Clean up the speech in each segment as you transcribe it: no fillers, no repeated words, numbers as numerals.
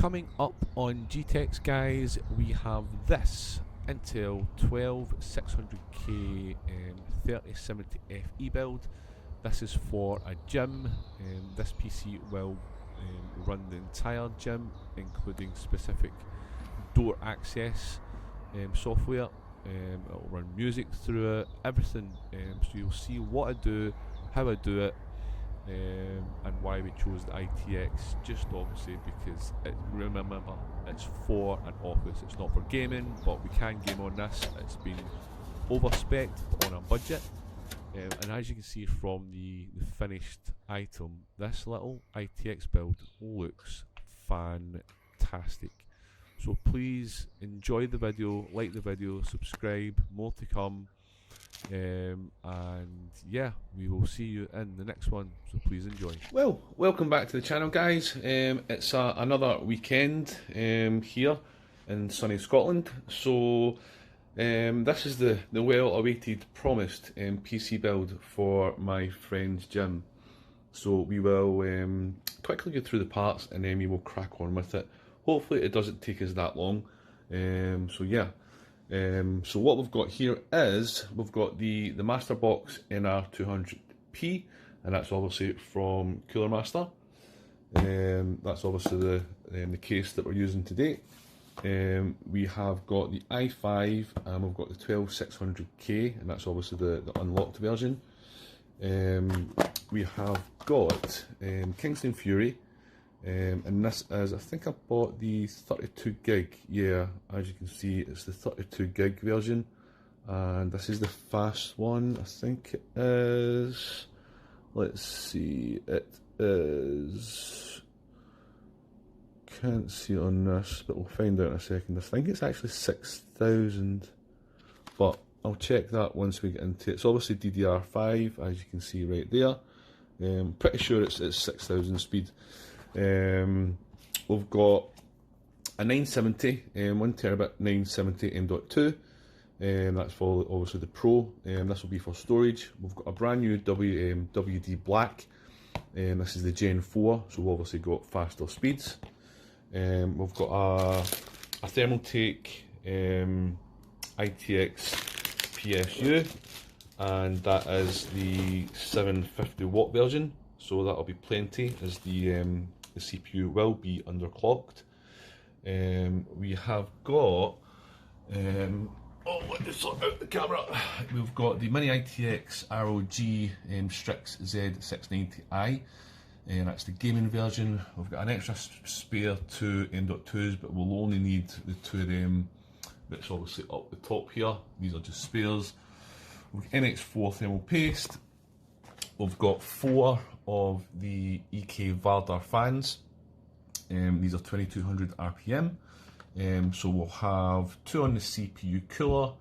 coming up on GTEx, guys, we have this Intel 12600K 3070 FE build. This is for a gym. This PC will run the entire gym, including specific door access software. It will run music through it, everything. So you'll see what I do, how I do it, and why we chose the ITX, just obviously because remember it's for an office, it's not for gaming, but we can game on this. It's been over specced but on a budget, and as you can see from the finished item, this little ITX build looks fantastic. So please enjoy the video, like the video, subscribe, more to come. And yeah, we will see you in the next one, so please enjoy. Well, welcome back to the channel, guys. It's another weekend here in sunny Scotland. So this is the well awaited, promised PC build for my friend's gym. So we will quickly go through the parts and then we will crack on with it. Hopefully it doesn't take us that long. So yeah. So what we've got here is we've got the Master Box NR200P, and that's obviously from Cooler Master. That's obviously the case that we're using today. We have got the i5 and we've got the 12600K, and that's obviously the unlocked version. We have got Kingston Fury. And this is, I think I bought the 32 gig, yeah, as you can see it's the 32 gig version, and this is the fast one, I think it is, let's see, it is, can't see it on this, but we'll find out in a second. I think it's actually 6000, but I'll check that once we get into it. It's obviously DDR5, as you can see right there. Pretty sure it's 6000 speed. We've got a 970, 1TB 970 M.2, that's for obviously the Pro. This will be for storage. We've got a brand new WD Black, this is the Gen 4, so we've obviously got faster speeds. We've got a thermaltake ITX PSU, and that is the 750 watt version, so that'll be plenty as the CPU will be underclocked. We have got, oh, let me sort out the camera. We've got the Mini ITX ROG Strix Z690i, and that's the gaming version. We've got an extra spare two M.2s, but we'll only need the two of them that's obviously up the top here. These are just spares. We've got NX4 thermal paste. We've got 4 of the EK Vardar fans. These are 2200 RPM. So we'll have 2 on the CPU cooler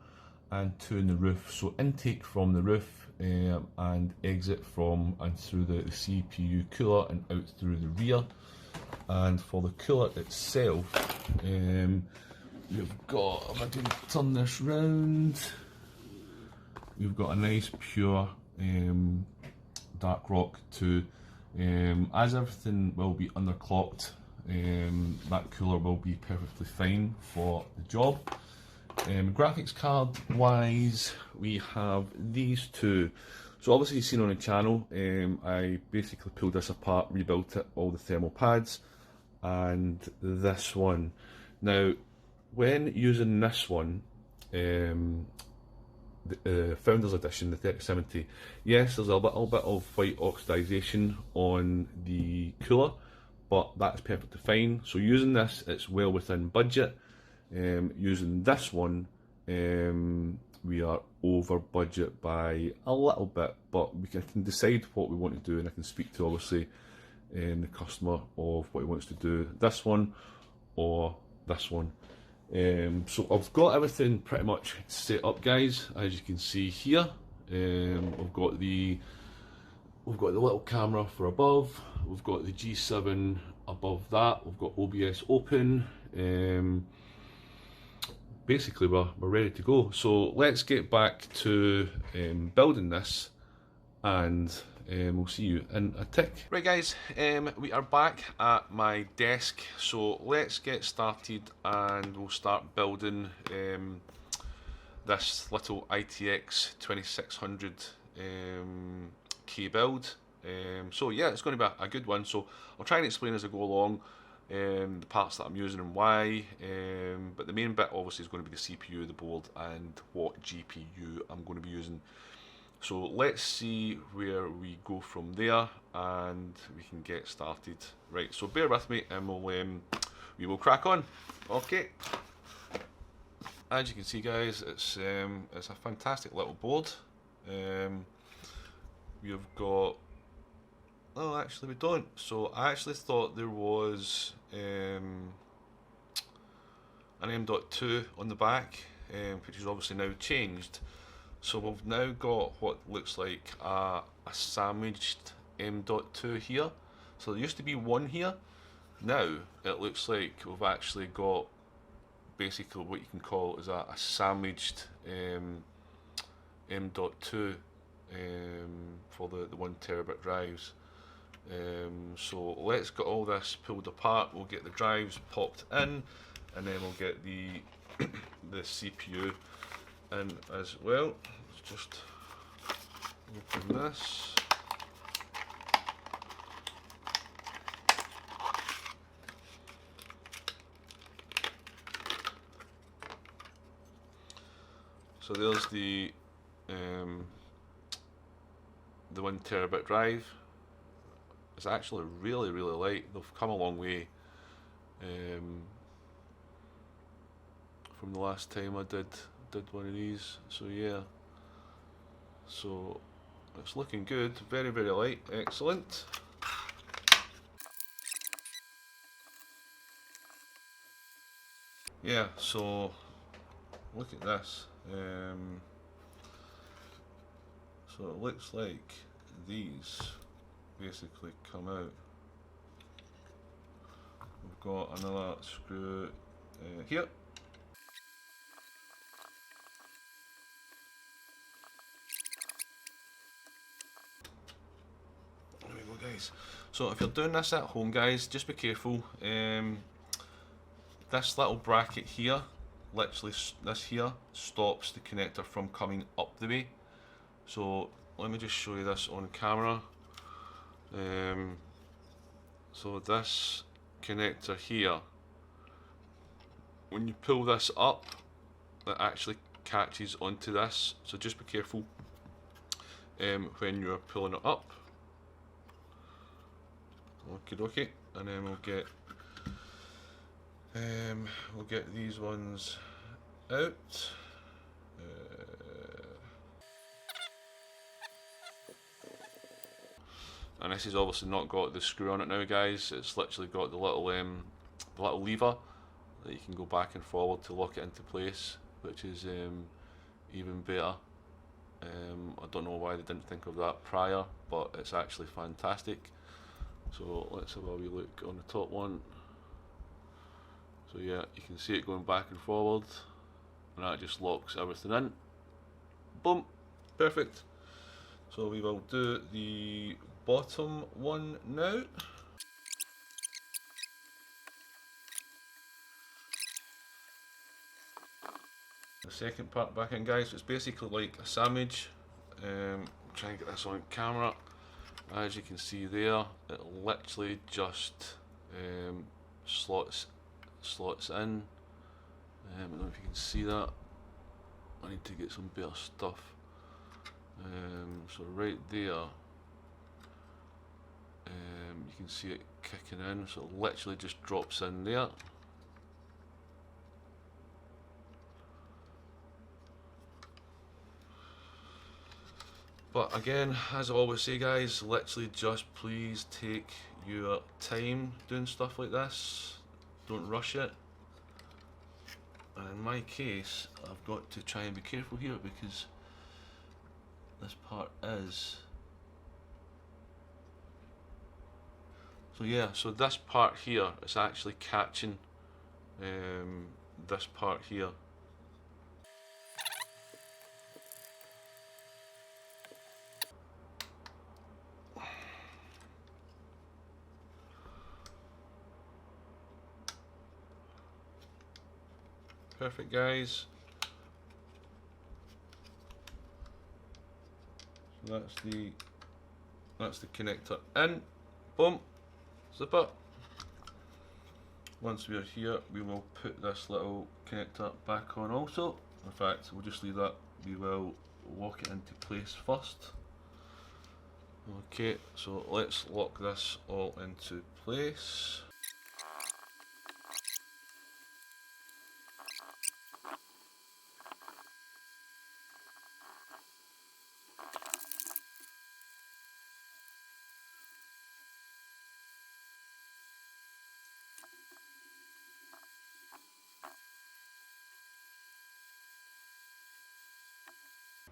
and 2 in the roof. So intake from the roof and exit from and through the CPU cooler and out through the rear. And for the cooler itself, we've got, if I can turn this round, we've got a nice pure dark rock to, as everything will be underclocked, that cooler will be perfectly fine for the job. Graphics card wise, we have these two. So obviously you've seen on the channel, I basically pulled this apart, rebuilt it, all the thermal pads, and this one. Now when using this one, the Founders Edition, the 3070, yes, there's a little bit of white oxidization on the cooler, but that's perfectly fine. So using this, it's well within budget. Using this one, we are over budget by a little bit, but we can decide what we want to do, and I can speak to obviously the customer of what he wants to do, this one or this one. So I've got everything pretty much set up, guys, as you can see here. We've got the little camera for above, we've got the G7 above that, we've got OBS open. Basically we're ready to go. So let's get back to building this and we'll see you in a tick. Right guys, we are back at my desk, so let's get started and we'll start building this little ITX 2600 key build. So yeah, it's going to be a good one, so I'll try and explain as I go along the parts that I'm using and why, but the main bit obviously is going to be the CPU, the board, and what GPU I'm going to be using. So let's see where we go from there and we can get started. Right, so bear with me and we will crack on. Okay. As you can see guys, it's a fantastic little board. We've got, oh actually we don't. So I actually thought there was an M.2 on the back, which is obviously now changed. So we've now got what looks like a sandwiched M.2 here. So there used to be one here. Now it looks like we've actually got basically what you can call is a sandwiched M.2 for the 1 terabit drives. So let's get all this pulled apart. We'll get the drives popped in, and then we'll get the the CPU in as well. Let's just open this. So there's the 1 terabit drive. It's actually really light. They've come a long way from the last time I did one of these. So yeah, so it's looking good. Very light. Excellent. Yeah, so look at this. So it looks like these basically come out. We've got another screw here. There we go guys. So if you're doing this at home guys, just be careful. This little bracket here, literally this here, stops the connector from coming up the way. So let me just show you this on camera. So this connector here, when you pull this up, it actually catches onto this, so just be careful when you're pulling it up. Okie dokie, and then we'll get these ones out. And this has obviously not got the screw on it now guys, it's literally got the little lever that you can go back and forward to lock it into place, which is even better. I don't know why they didn't think of that prior, but it's actually fantastic. So let's have a wee look on the top one. So yeah, you can see it going back and forward, and that just locks everything in. Boom, perfect. So we will do the bottom one now. The second part back in guys, it's basically like a sandwich. Try and get this on camera. As you can see there, it literally just slots in. I don't know if you can see that. I need to get some better stuff. So right there, you can see it kicking in, so it literally just drops in there. But again, as I always say guys, literally just please take your time doing stuff like this. Don't rush it. And in my case, I've got to try and be careful here because this part is. So yeah, so this part here is actually catching this part here. Perfect, guys. So that's the connector in. Boom. Zip it. Once we're here, we will put this little connector back on also. In fact, we'll just leave that. We will lock it into place first. Okay, so let's lock this all into place.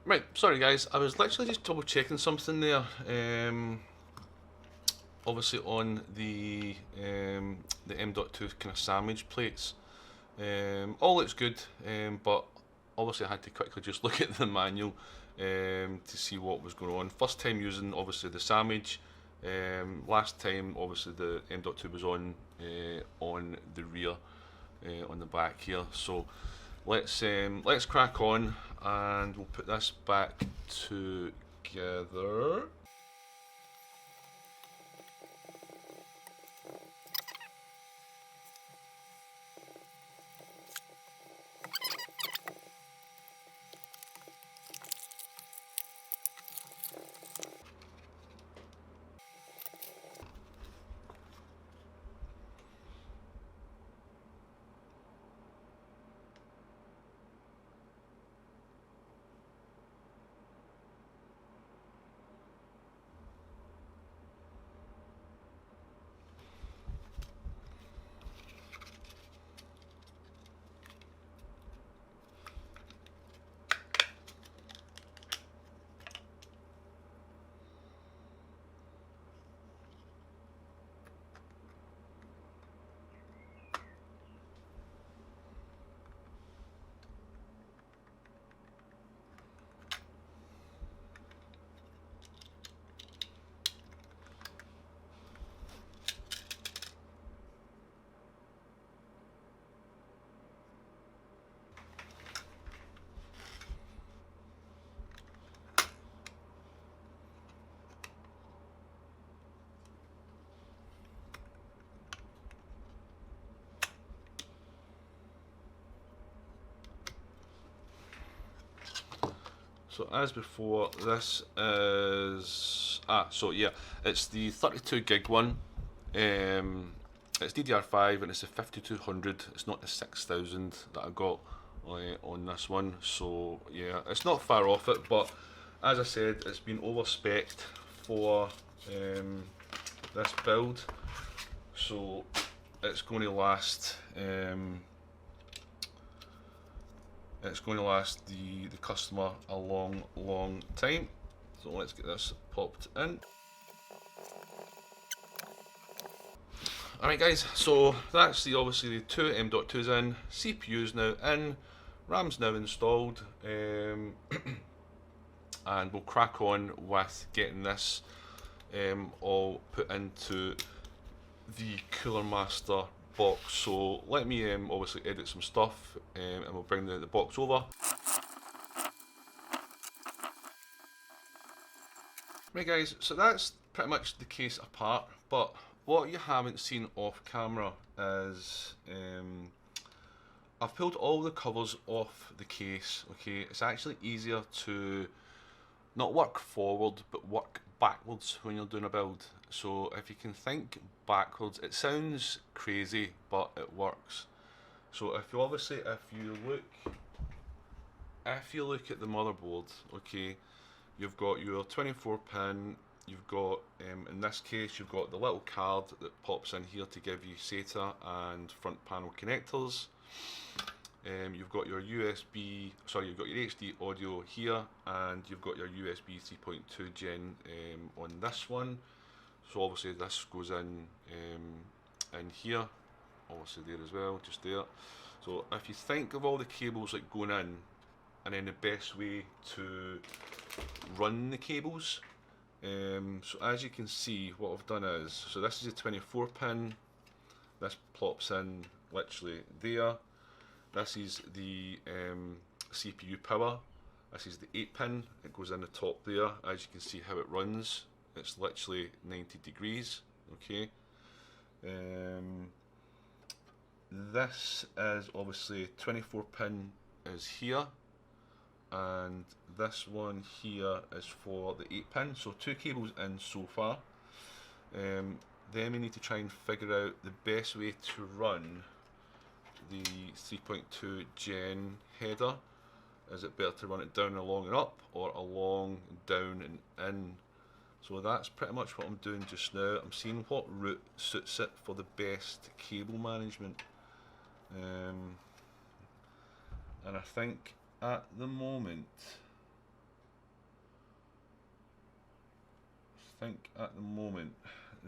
Right, sorry guys, I was literally just double checking something there. Obviously on the M.2 kind of sandwich plates. All looks good, but obviously I had to quickly just look at the manual to see what was going on. First time using obviously the sandwich. Last time obviously the M.2 was on the rear, on the back here. So let's crack on and we'll put this back together. So as before, this is so yeah, it's the 32 gig one. It's DDR5 and it's a 5200. It's not the 6000 that I got on this one. So yeah, it's not far off it, but as I said, it's been over specced for this build, so it's going to last. It's going to last the customer a long time. So let's get this popped in. Alright guys, so that's obviously the two M.2s in, CPU's now in, RAM's now installed, and we'll crack on with getting this all put into the Cooler Master box. So let me obviously edit some stuff, and we'll bring the box over. Right guys, so that's pretty much the case apart, but what you haven't seen off camera is I've pulled all the covers off the case. Okay, it's actually easier to not work forward but work backwards when you're doing a build. So if you can think backwards, it sounds crazy but it works. So if you look at the motherboard, okay, you've got your 24 pin, you've got in this case you've got the little card that pops in here to give you SATA and front panel connectors. You've got your you've got your HD audio here, and you've got your USB 3.2 gen on this one. So obviously this goes in here, obviously there as well, just there. So if you think of all the cables like going in, and then the best way to run the cables, so as you can see, what I've done is, so this is a 24 pin, this plops in literally there. This is the CPU power. This is the 8-pin. It goes in the top there. As you can see how it runs, it's literally 90 degrees. Okay. This is obviously 24-pin is here, and this one here is for the 8-pin. So 2 cables in so far. Then we need to try and figure out the best way to run the 3.2 gen header. Is it better to run it down, along and up, or along, down and in? So that's pretty much what I'm doing just now. I'm seeing what route suits it for the best cable management. And I think at the moment,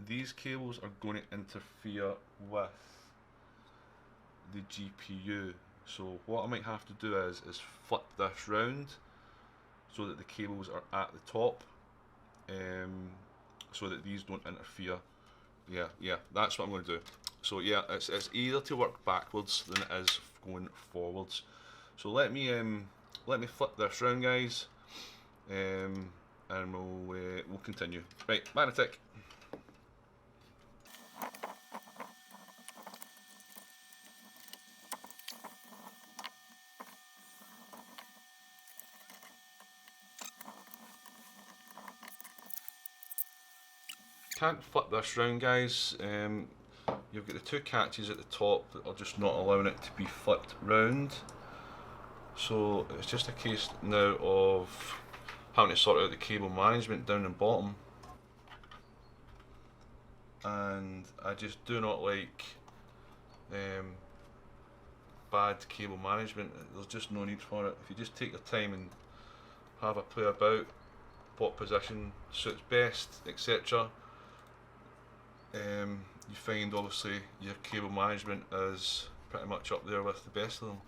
these cables are going to interfere with the GPU. So what I might have to do is flip this round so that the cables are at the top, so that these don't interfere. Yeah, that's what I'm going to do. So yeah, it's easier to work backwards than it is going forwards. So let me flip this round, guys, and we'll continue. Right, magnetic. Can't flip this round, guys. You've got the 2 catches at the top that are just not allowing it to be flipped round. So it's just a case now of having to sort out the cable management down and bottom. And I just do not like bad cable management. There's just no need for it. If you just take your time and have a play about what position suits best, etc., you find obviously your cable management is pretty much up there with the best of them.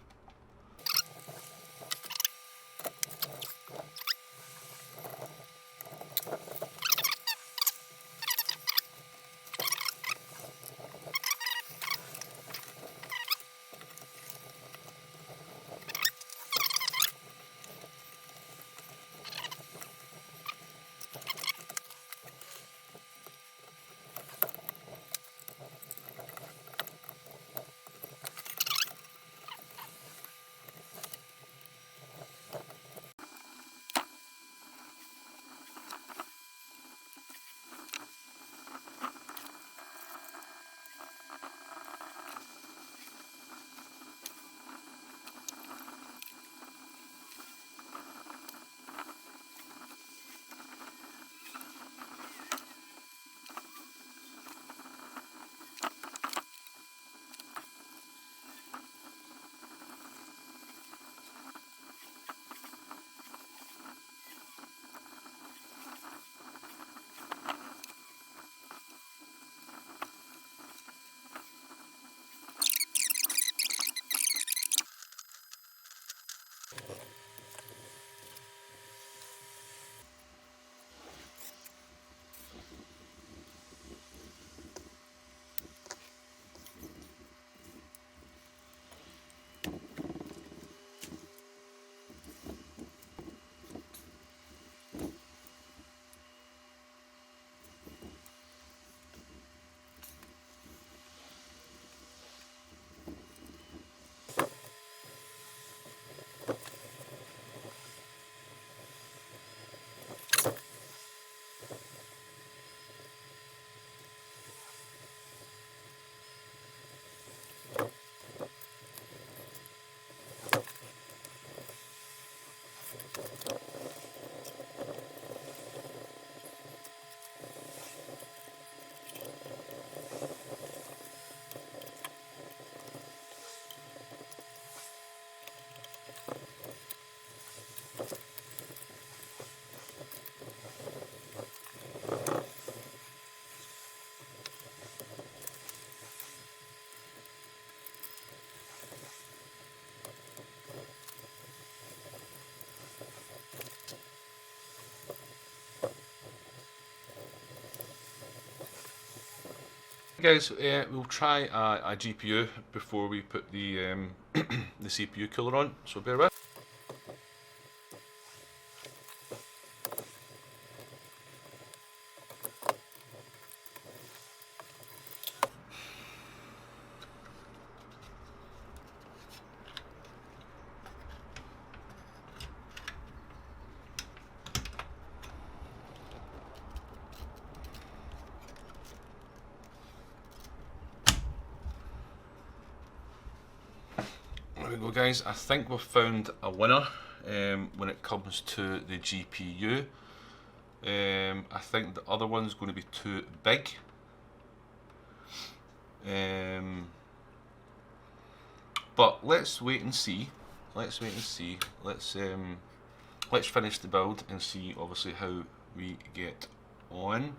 Guys, we'll try a GPU before we put the the CPU cooler on, so bear with. There we go, guys. I think we've found a winner when it comes to the GPU. I think the other one's going to be too big. But let's wait and see. Let's wait and see. Let's finish the build and see, obviously, how we get on.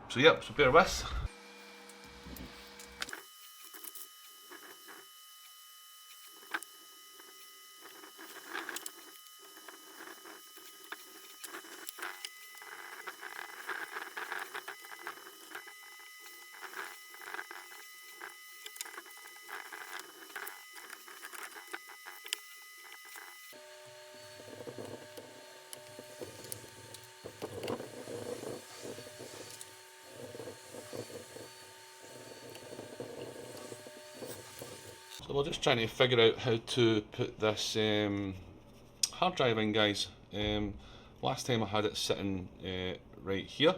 So yeah, so bear with. So we're just trying to figure out how to put this hard drive in, guys. Last time I had it sitting right here,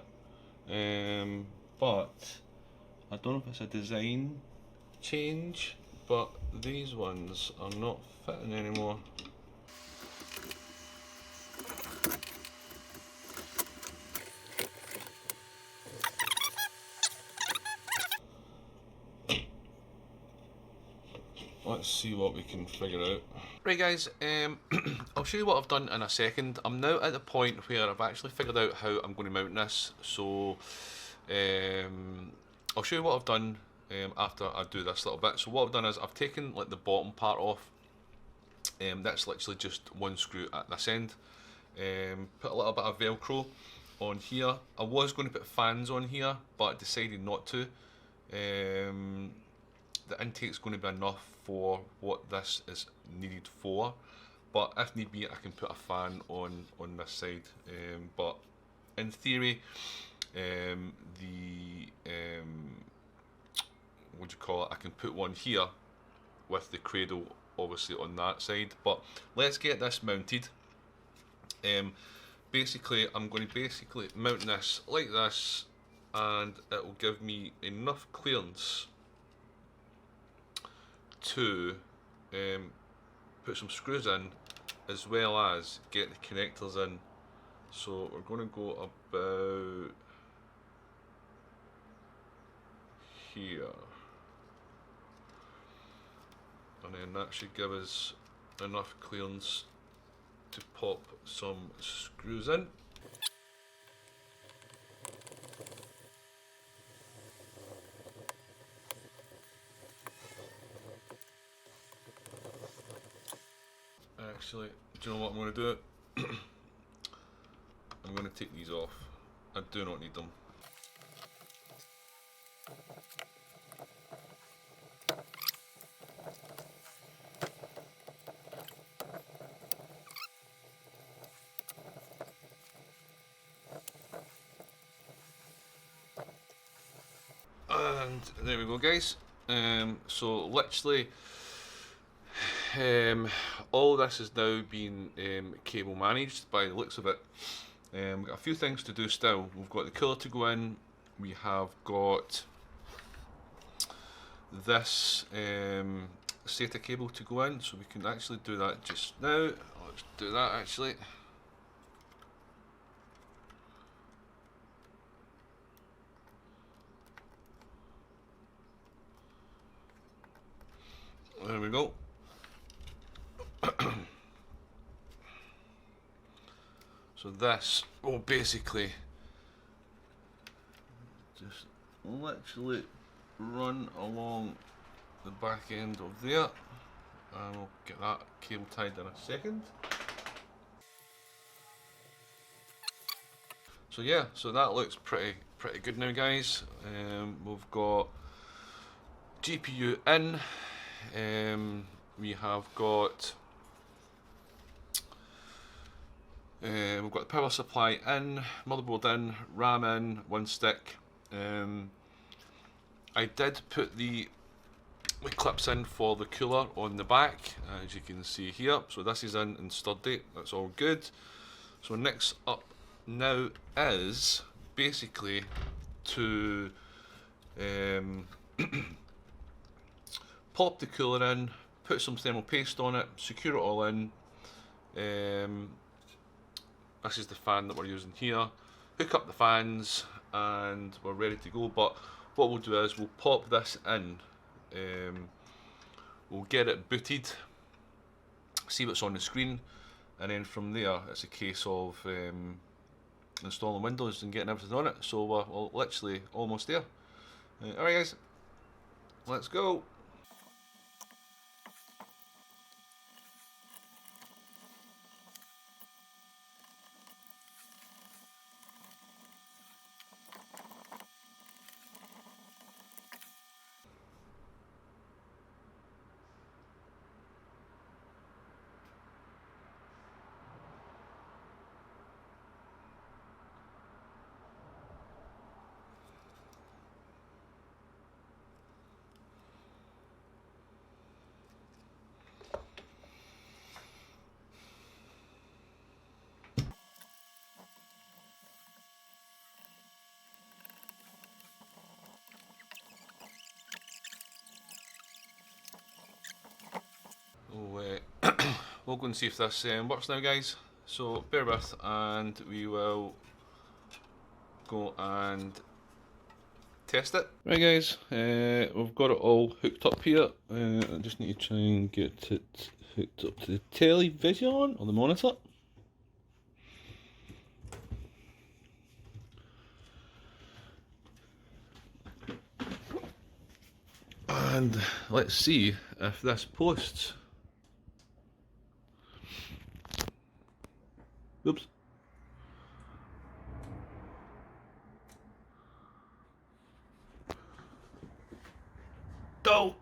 but I don't know if it's a design change, but these ones are not fitting anymore. Let's see what we can figure out. Right, guys, I'll show you what I've done in a second. I'm now at the point where I've actually figured out how I'm going to mount this. So I'll show you what I've done after I do this little bit. So what I've done is I've taken like the bottom part off. That's literally just one screw at this end. Put a little bit of Velcro on here. I was going to put fans on here, but I decided not to. The intake's going to be enough for what this is needed for, but if need be I can put a fan on this side, but in theory what do you call it, I can put one here with the cradle obviously on that side. But let's get this mounted. Basically I'm going to mount this like this, and it will give me enough clearance to put some screws in, as well as get the connectors in. So we're going to go about here, and then that should give us enough clearance to pop some screws in. Actually, do you know what I'm going to do? I'm going to take these off. I do not need them. And there we go, guys. So literally all this is now being cable managed by the looks of it. We've got a few things to do still. We've got the cooler to go in. We have got this SATA cable to go in, so we can actually do that just now. Let's do that actually. There we go. So this will basically just literally run along the back end of there, and we'll get that cable tied in a second. So yeah, so that looks pretty good now, guys. We've got GPU in. We have got we've got the power supply in, motherboard in, RAM in, one stick. I did put the clips in for the cooler on the back, as you can see here. So this is in and sturdy. That's all good. So next up now is basically to pop the cooler in, put some thermal paste on it, secure it all in. This is the fan that we're using here. Hook up the fans and we're ready to go. But what we'll do is we'll pop this in. We'll get it booted, see what's on the screen, and then from there it's a case of installing Windows and getting everything on it. So we're literally almost there. Alright guys, let's go. We'll go and see if this works now, guys. So bear with, and we will go and test it. Right, guys, we've got it all hooked up here. I just need to try and get it hooked up to the television or the monitor. And let's see if this posts. Oops. Go!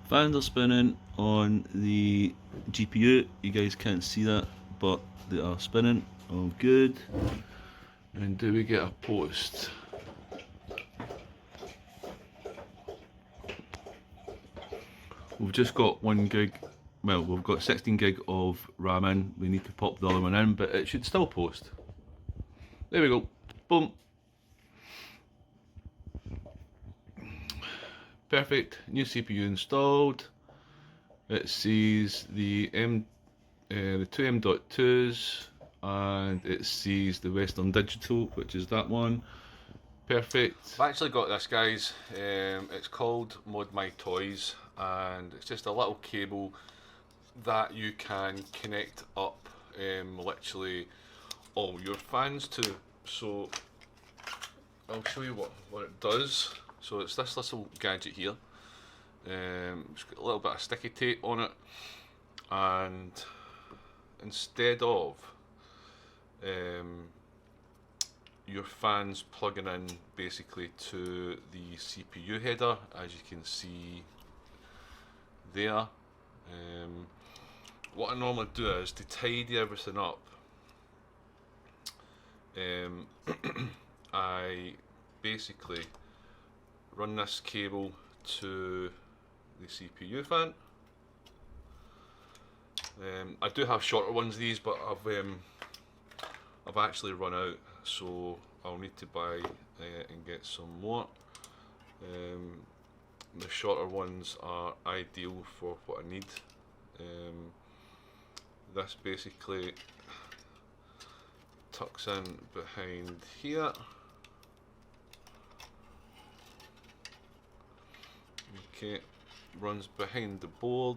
Fans are spinning on the GPU. You guys can't see that, but they are spinning. All good. And do we get a post? We've just got 1 gig. Well, we've got 16 gig of RAM in. We need to pop the other one in, but it should still post. There we go. Boom. Perfect. New CPU installed. It sees the two M.2s, and it sees the Western Digital, which is that one. Perfect. I've actually got this, guys. It's called Mod My Toys, and it's just a little cable that you can connect up literally all your fans to. So I'll show you what it does. So it's this little gadget here. It's got a little bit of sticky tape on it, and instead of your fans plugging in basically to the CPU header, as you can see there, what I normally do is to tidy everything up, I basically run this cable to the CPU fan. I do have shorter ones these, but I've actually run out, so I'll need to buy and get some more. The shorter ones are ideal for what I need. This basically tucks in behind here. Okay, runs behind the board,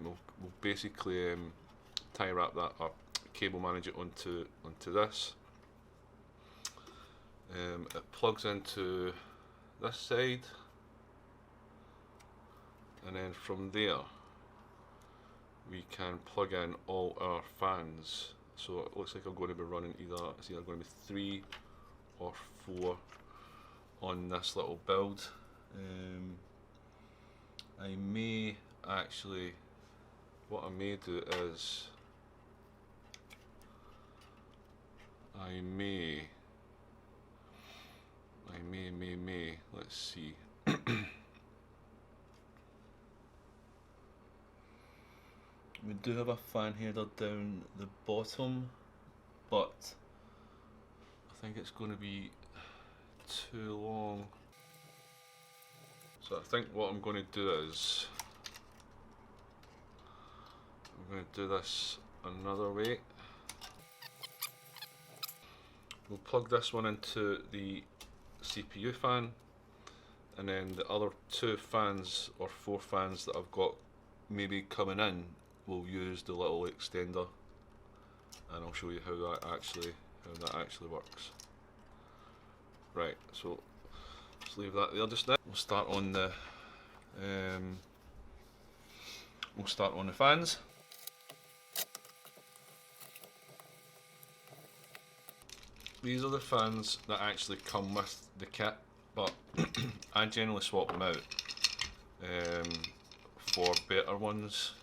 we'll basically tie wrap that up, cable manage it onto this. It plugs into this side, and then from there we can plug in all our fans. So it looks like I'm going to be running it's either going to be 3 or 4 on this little build. I may actually, what I may do is let's see. We do have a fan header down the bottom, but I think it's going to be too long. So I think what I'm going to do is I'm going to do this another way. We'll plug this one into the CPU fan, and then the other 2 fans or 4 fans that I've got maybe coming in, we'll use the little extender, and I'll show you how that actually works. Right, so let's leave that there just now. We'll start on the fans. These are the fans that actually come with the kit, but I generally swap them out for better ones.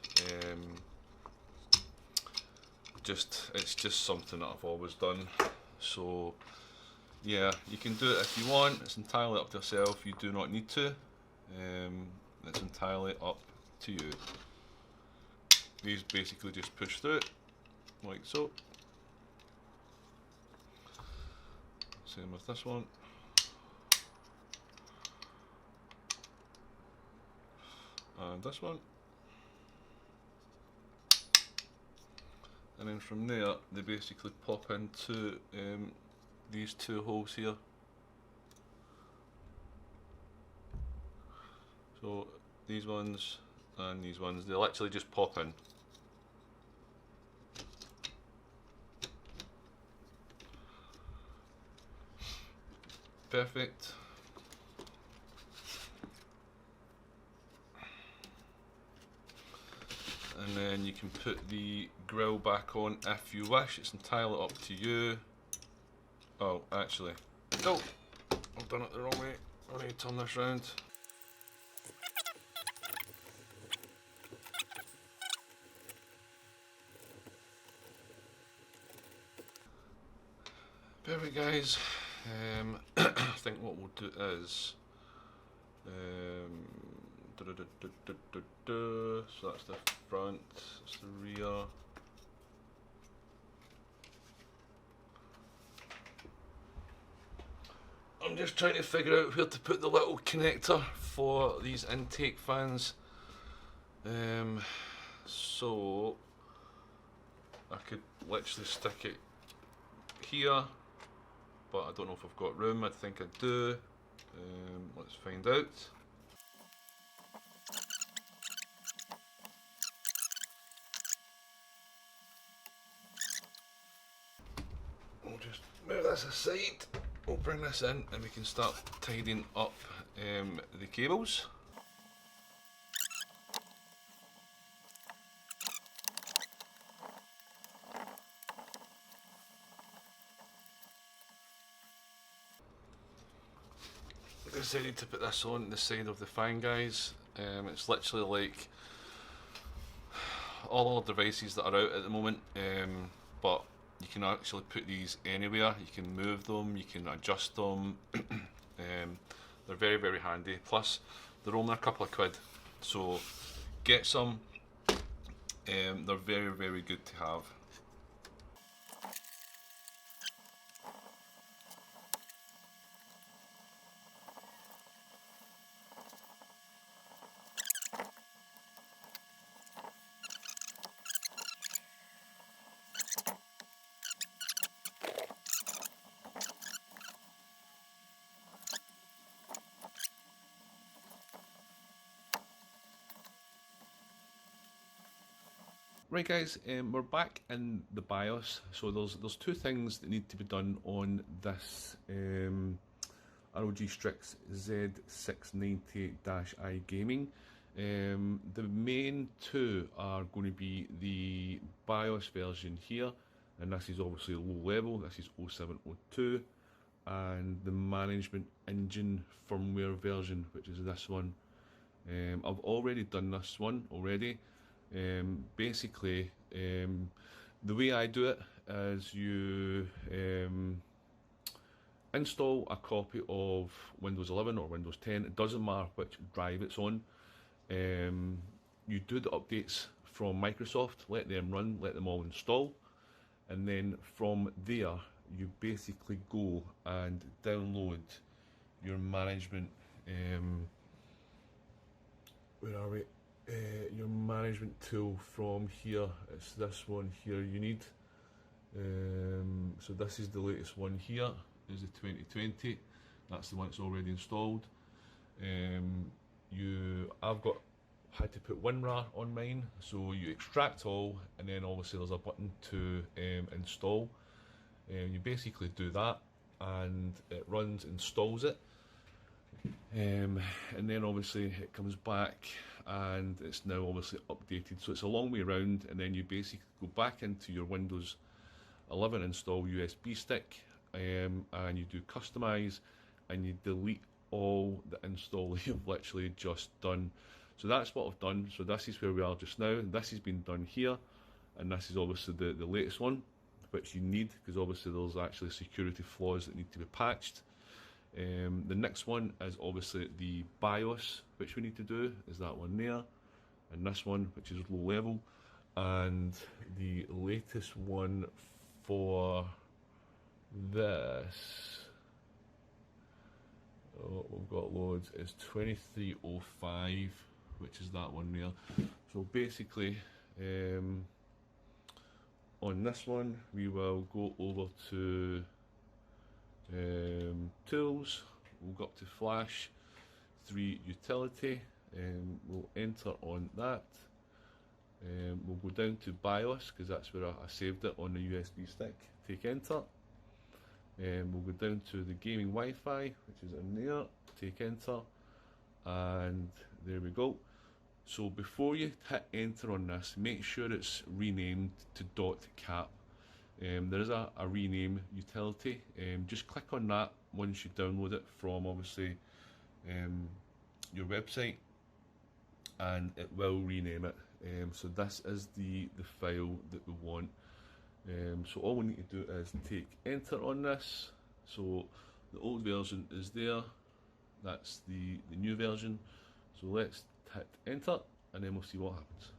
It's just something that I've always done. So yeah, you can do it if you want. It's entirely up to yourself. You do not need to. It's entirely up to you. These basically just push through it like so. Same with this one. And this one. And then from there, they basically pop into these 2 holes here. So these ones and these ones, they'll actually just pop in. Perfect. And then you can put the grill back on if you wish. It's entirely up to you. Oh, actually, no, I've done it the wrong way. I need to turn this round. Perfect, guys. I think what we'll do is so that's the front, that's the rear. I'm just trying to figure out where to put the little connector for these intake fans. So I could literally stick it here, but I don't know if I've got room. I think I do. Let's find out. We'll just move this aside. We'll bring this in and we can start tidying up the cables. I decided to put this on the side of the fan, guys. It's literally like all our devices that are out at the moment, but you can actually put these anywhere. You can move them, you can adjust them. They're very, very handy. Plus, they're only a couple of quid, so get some. They're very, very good to have. Right guys, we're back in the BIOS. So there's two things that need to be done on this ROG Strix Z690-i gaming. The main two are going to be the BIOS version here, and this is obviously low level, this is 0702, and the management engine firmware version, which is this one. I've already done this one already. Basically, the way I do it is you install a copy of Windows 11 or Windows 10, it doesn't matter which drive it's on. You do the updates from Microsoft, let them run, let them all install, and then from there you basically go and download your management where are we? Your management tool from here. It's this one here you need. So this is the latest one here, is the 2020. That's the one that's already installed. I've had to put WinRAR on mine, so you extract all, and then obviously there's a button to install. You basically do that, and it runs, installs it. And then obviously it comes back and it's now obviously updated, so it's a long way around. And then you basically go back into your Windows 11 install USB stick, and you do customize, and you delete all the install you've literally just done. So that's what I've done. So this is where we are just now. This has been done here, and this is obviously the latest one, which you need, because obviously there's actually security flaws that need to be patched. The next one is obviously the BIOS, which we need to do, is that one there, and this one, which is low level. And the latest one for this, we've got loads, is 2305, which is that one there. So basically, on this one we will go over to tools, we'll go up to flash 3 utility, we'll enter on that, we'll go down to BIOS, because that's where I saved it on the USB stick, take enter, we'll go down to the gaming Wi-Fi, which is in there, take enter, and there we go. So before you hit enter on this, make sure it's renamed to .cap. There is a rename utility. Just click on that once you download it from obviously your website, and it will rename it. So this is the file that we want. So all we need to do is take enter on this. So the old version is there, that's the new version. So let's hit enter, and then we'll see what happens.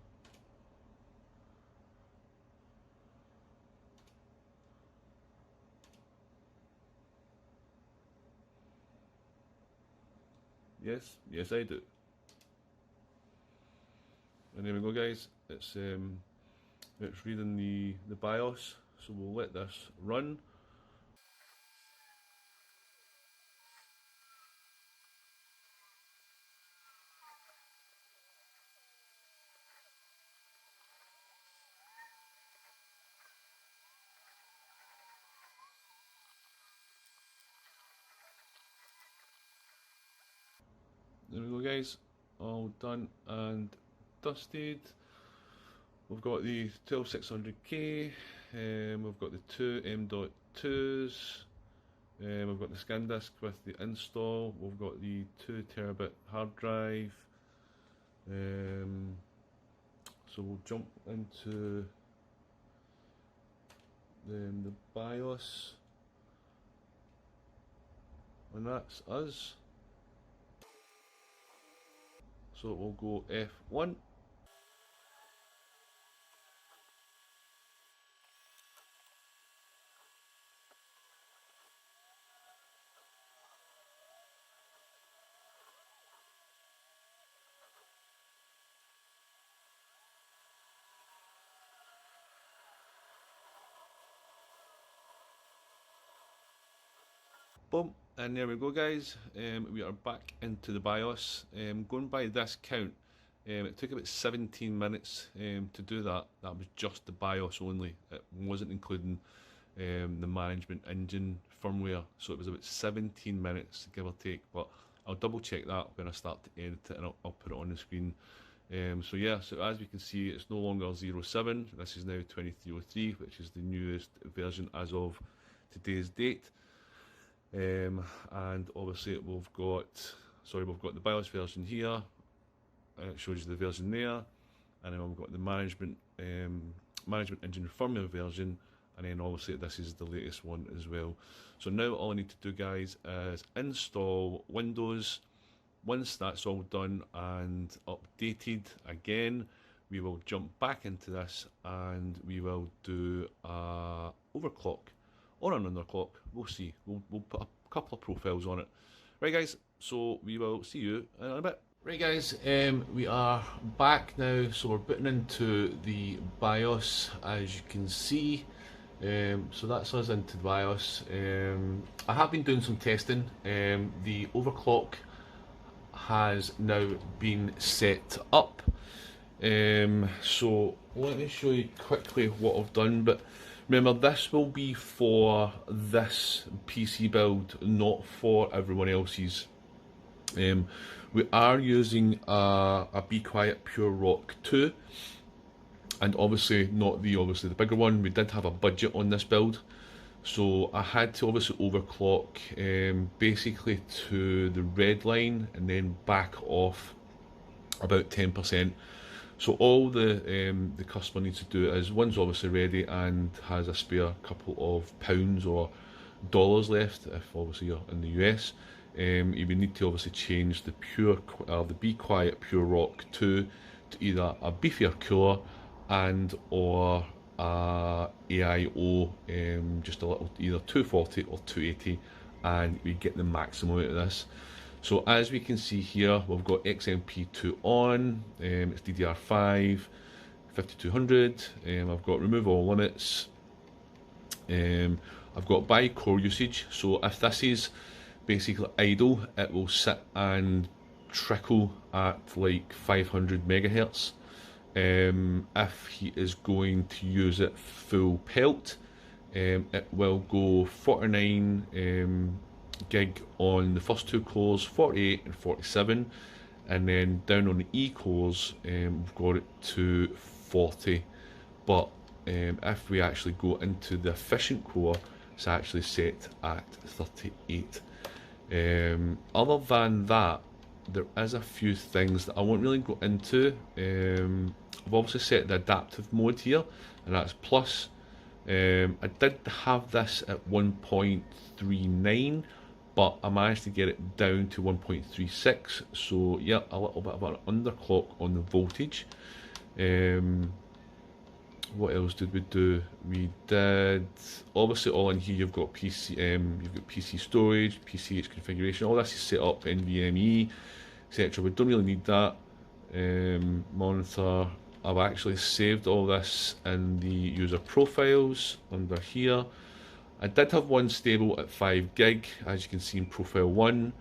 Yes I do. And there we go guys, it's reading the BIOS, so we'll let this run. There we go guys, all done and dusted. We've got the 12600K, we've got the two M.2s, we've got the scan disk with the install, we've got the 2 terabit hard drive. So we'll jump into the BIOS, and that's us. So we'll go F1. Boom, and there we go guys, we are back into the BIOS. Going by this count, It took about 17 minutes to do that. That was just the BIOS only. It wasn't including the management engine firmware. So it was about 17 minutes, give or take. But I'll double check that when I start to edit it, and I'll put it on the screen. So yeah, so as we can see, it's no longer 07. This is now 2303, which is the newest version as of today's date. And obviously we've got the BIOS version here. It shows you the version there, and then we've got the management engine firmware version, and then obviously this is the latest one as well. So now all I need to do, guys, is install Windows. Once that's all done and updated again, we will jump back into this and we will do a overclock or an underclock. We'll see. We'll put a couple of profiles on it. Right, guys, so we will see you in a bit. Right, guys, we are back now, so we're booting into the BIOS, as you can see. So that's us into the BIOS. I have been doing some testing. The overclock has now been set up. So let me show you quickly what I've done. But remember, this will be for this PC build, not for everyone else's. We are using a bequiet Pure Rock 2, and obviously not the bigger one. We did have a budget on this build, so I had to obviously overclock basically to the red line and then back off about 10%. So all the customer needs to do is, one's obviously ready and has a spare couple of pounds or dollars left, if obviously you're in the US. You would need to obviously change the bequiet Pure Rock 2 to either a beefier cooler and or a AIO, just a little, either 240 or 280, and we get the maximum out of this. So as we can see here, we've got XMP2 on, it's DDR5, 5200, I've got remove all limits, I've got by core usage, so if this is basically idle, it will sit and trickle at like 500 megahertz. If he is going to use it full pelt, it will go 49 gig on the first two cores, 48 and 47, and then down on the E cores we've got it to 40. But if we actually go into the efficient core, it's actually set at 38. Other than that, there is a few things that I won't really go into. I've obviously set the adaptive mode here, and that's plus. I did have this at 1.39, but I managed to get it down to 1.36, so yeah, a little bit of an underclock on the voltage. What else did we do? We did, obviously all in here you've got PC, you've got PC storage, PCH configuration, all this is set up, NVMe, etc. We don't really need that. Monitor, I've actually saved all this in the user profiles under here. I did have one stable at 5 gig, as you can see in profile 1.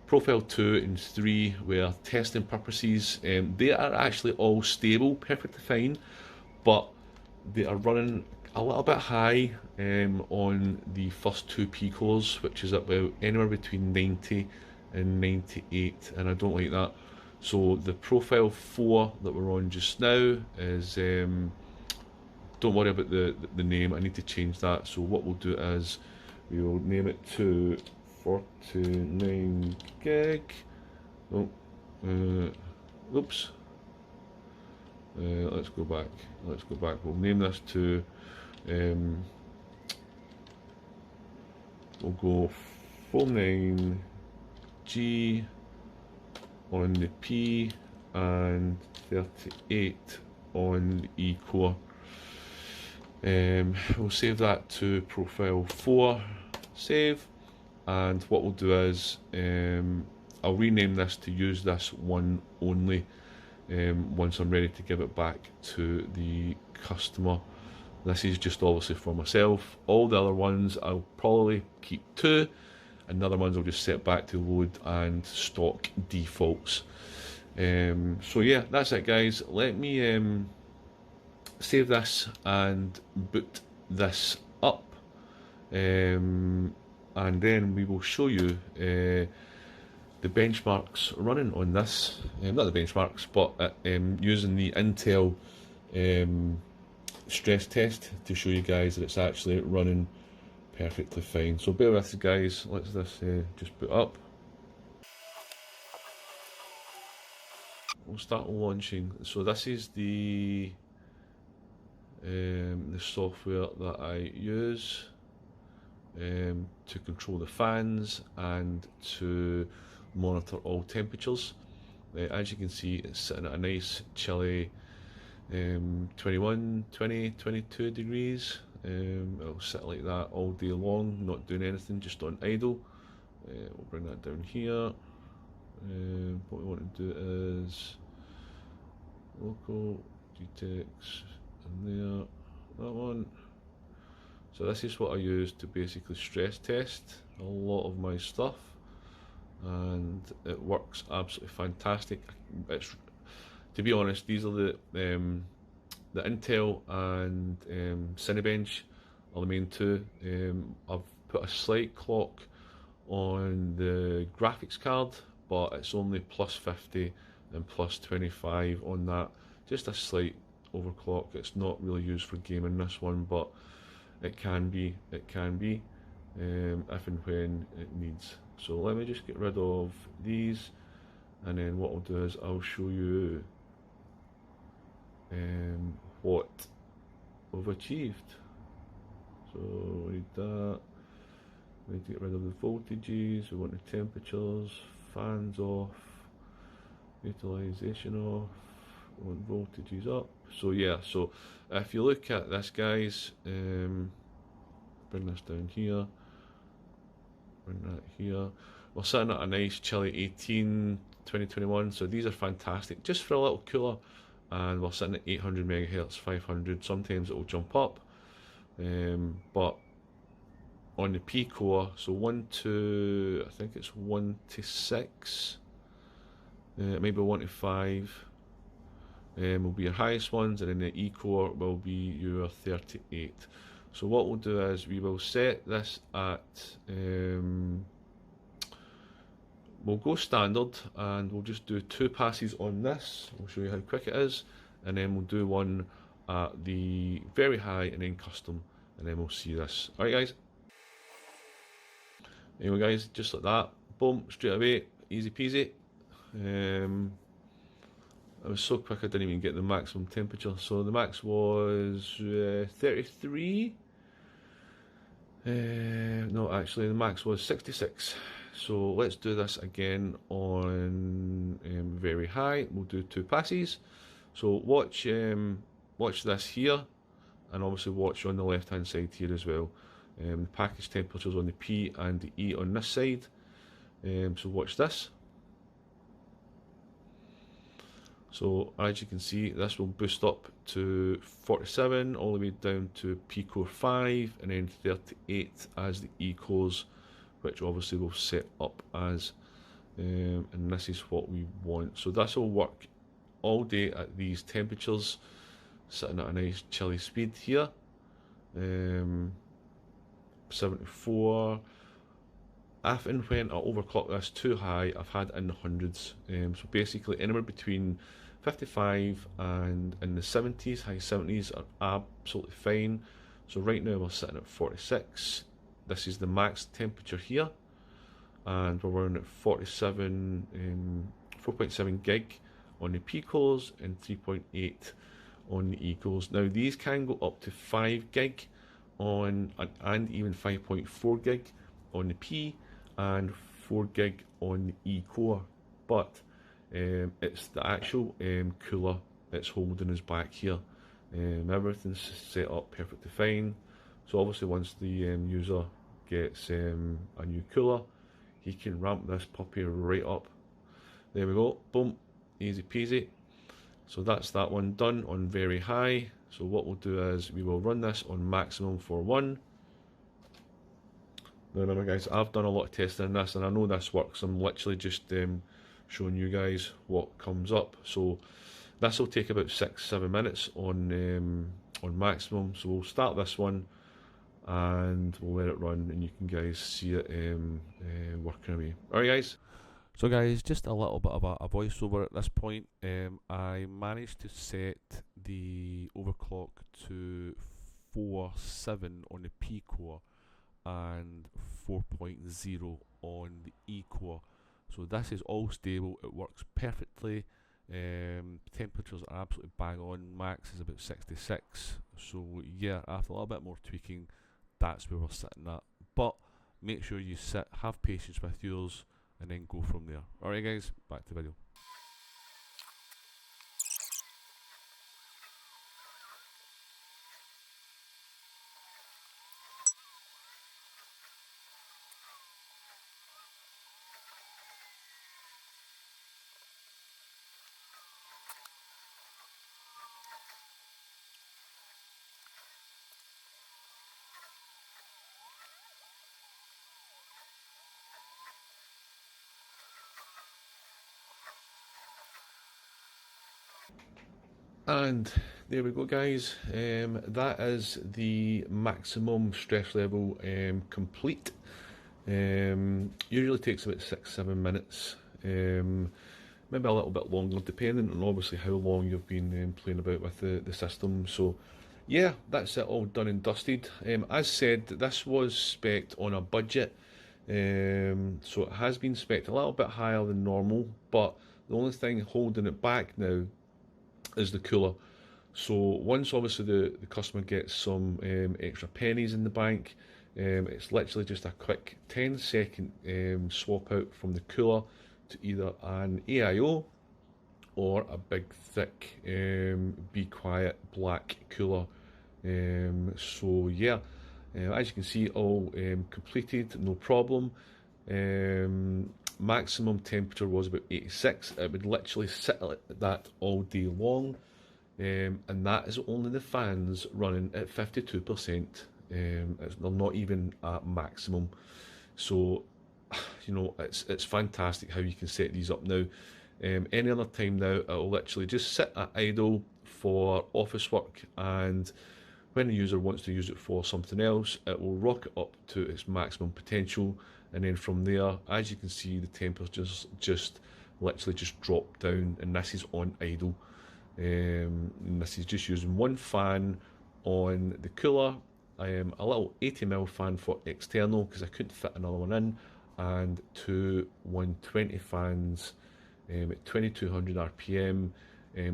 Profile 2 and 3 were testing purposes. They are actually all stable, perfectly fine, but they are running a little bit high on the first two P cores, which is about anywhere between 90 and 98, and I don't like that. So the profile 4 that we're on just now is, don't worry about the name, I need to change that. So what we'll do is we will name it to 49 gig. Oh, oops. Let's go back. We'll name this to, we'll go 49G on the P and 38 on the E core. We'll save that to profile 4, save, and what we'll do is I'll rename this to use this one only. Once I'm ready to give it back to the customer. This is just obviously for myself. All the other ones I'll probably keep 2, and the other ones I'll just set back to load and stock defaults. So yeah, that's it guys. Let me save this and boot this up, and then we will show you the benchmarks running on this, not the benchmarks, but using the Intel stress test to show you guys that it's actually running perfectly fine. So bear with us guys, let's this just boot up. We'll start launching. So this is the software that I use to control the fans and to monitor all temperatures. As you can see, it's sitting at a nice chilly 21, 20, 22 degrees. It'll sit like that all day long, not doing anything, just on idle. We'll bring that down here. What we want to do is local detects in there, that one. So this is what I use to basically stress test a lot of my stuff, and it works absolutely fantastic. It's, to be honest, these are the Intel and Cinebench are the main two. I've put a slight clock on the graphics card, but it's only plus 50 and plus 25 on that. Just a slight overclock. It's not really used for gaming, this one, but it can be if and when it needs. So let me just get rid of these, and then what I'll do is I'll show you what we've achieved. So we need that. We need to get rid of the voltages. We want the temperatures, fans off, utilization off, we want voltages up. So yeah, so if you look at this guys, bring this down here, bring that here. We're sitting at a nice chilly 18, 2021, so these are fantastic just for a little cooler, and we're sitting at 800 megahertz, 500, sometimes it will jump up, but on the P core, so 1 to, I think it's 1 to 6, maybe 1 to 5 will be your highest ones, and then the E core will be your 38. So what we'll do is we will set this at, we'll go standard, and we'll just do 2 passes on this. We'll show you how quick it is, and then we'll do one at the very high and then custom, and then we'll see this. Alright guys. Anyway guys, just like that, boom, straight away, easy peasy. I was so quick I didn't even get the maximum temperature. So the max was 33. No, actually the max was 66. So let's do this again on very high. We'll do 2 passes. So watch this here, and obviously watch on the left hand side here as well. The package temperatures on the P and the E on this side. So watch this. So as you can see, this will boost up to 47 all the way down to P core 5, and then 38 as the E cores, which obviously will set up as, and this is what we want. So this will work all day at these temperatures, sitting at a nice chilly speed here. 74. If and when I overclock this too high, I've had in the hundreds. So basically anywhere between 55 and in the 70s, high 70s are absolutely fine. So right now we're sitting at 46. This is the max temperature here, and we're running at 47, 4.7 gig on the P cores and 3.8 on the E cores. Now these can go up to 5 gig on, and even 5.4 gig on the P, and 4 gig on the E core, but it's the actual cooler that's holding us back here. Everything's set up perfectly fine. So obviously once the user gets a new cooler, he can ramp this puppy right up. There we go, boom, easy peasy. So that's that one done on very high. So what we'll do is we will run this on maximum for 1. Now remember guys, I've done a lot of testing on this, and I know this works. I'm literally just showing you guys what comes up. So this will take about 6-7 minutes on maximum. So we'll start this one and we'll let it run, and you can guys see it working away. Alright guys. So guys, just a little bit of a voiceover at this point. I managed to set the overclock to 4.7 on the P core and 4.0 on the E core. So this is all stable, it works perfectly. Temperatures are absolutely bang on. Max is about 66. So yeah, after a little bit more tweaking, that's where we're sitting at. But make sure you sit, have patience with yours, and then go from there. Alright guys, back to the video. And there we go guys, that is the maximum stress level complete. Usually takes about 6-7 minutes, maybe a little bit longer depending on obviously how long you've been playing about with the system. So yeah, that's it, all done and dusted. As said, this was spec'd on a budget, so it has been spec'd a little bit higher than normal, but the only thing holding it back now is the cooler. So once obviously the customer gets some extra pennies in the bank, it's literally just a quick 10-second swap out from the cooler to either an AIO or a big thick Be Quiet black cooler. So yeah, as you can see, all completed, no problem. Maximum temperature was about 86. It would literally sit at that all day long, and that is only the fans running at 52%. They're not even at maximum. So you know, it's fantastic how you can set these up now. Any other time now, it'll literally just sit at idle for office work, and when the user wants to use it for something else, it will rock it up to its maximum potential, and then from there, as you can see, the temperatures just literally just drop down, and this is on idle. And this is just using one fan on the cooler, a little 80mm fan for external because I couldn't fit another one in, and two 120 fans at 2200 RPM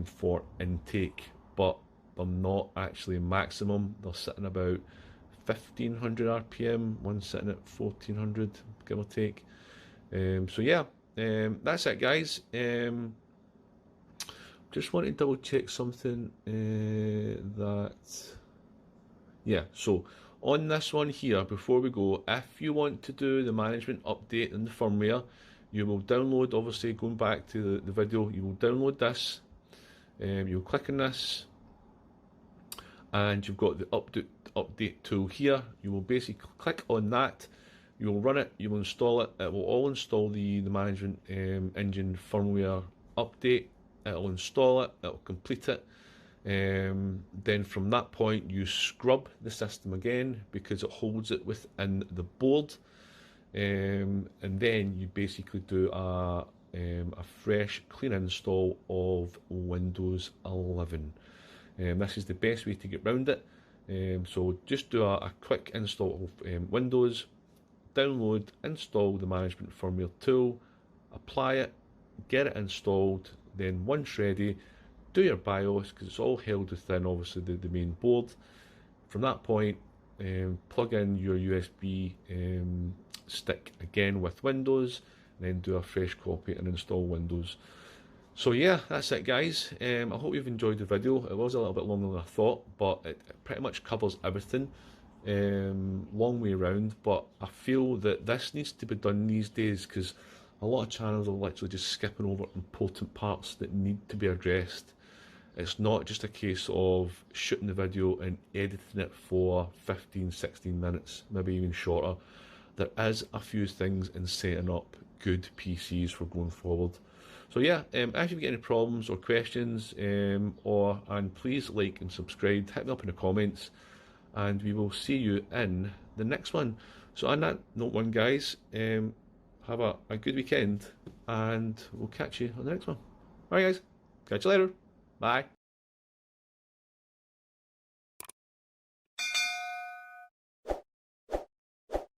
for intake, but they're not actually maximum. They're sitting about 1500 RPM, one sitting at 1400, give or take. So yeah, that's it guys. Just want to double check something yeah, so on this one here, before we go, if you want to do the management update in the firmware, you will download, obviously going back to the video, you will download this, you'll click on this, and you've got the update tool here. You will basically click on that, you will run it, you will install it, it will all install the management engine firmware update, it will install it, it will complete it. Then from that point you scrub the system again because it holds it within the board, and then you basically do a fresh clean install of Windows 11. This is the best way to get around it. So just do a quick install of Windows, download, install the management firmware tool, apply it, get it installed, then once ready, do your BIOS because it's all held within obviously the main board. From that point, plug in your USB stick again with Windows, and then do a fresh copy and install Windows. So yeah, that's it guys. I hope you've enjoyed the video. It was a little bit longer than I thought, but it pretty much covers everything. Long way around, but I feel that this needs to be done these days because a lot of channels are literally just skipping over important parts that need to be addressed. It's not just a case of shooting the video and editing it for 15-16 minutes, maybe even shorter. There is a few things in setting up good PCs for going forward. So yeah, if you've got any problems or questions, and please like and subscribe, hit me up in the comments, and we will see you in the next one. So on that note, guys, have a good weekend, and we'll catch you on the next one. Alright guys, catch you later. Bye.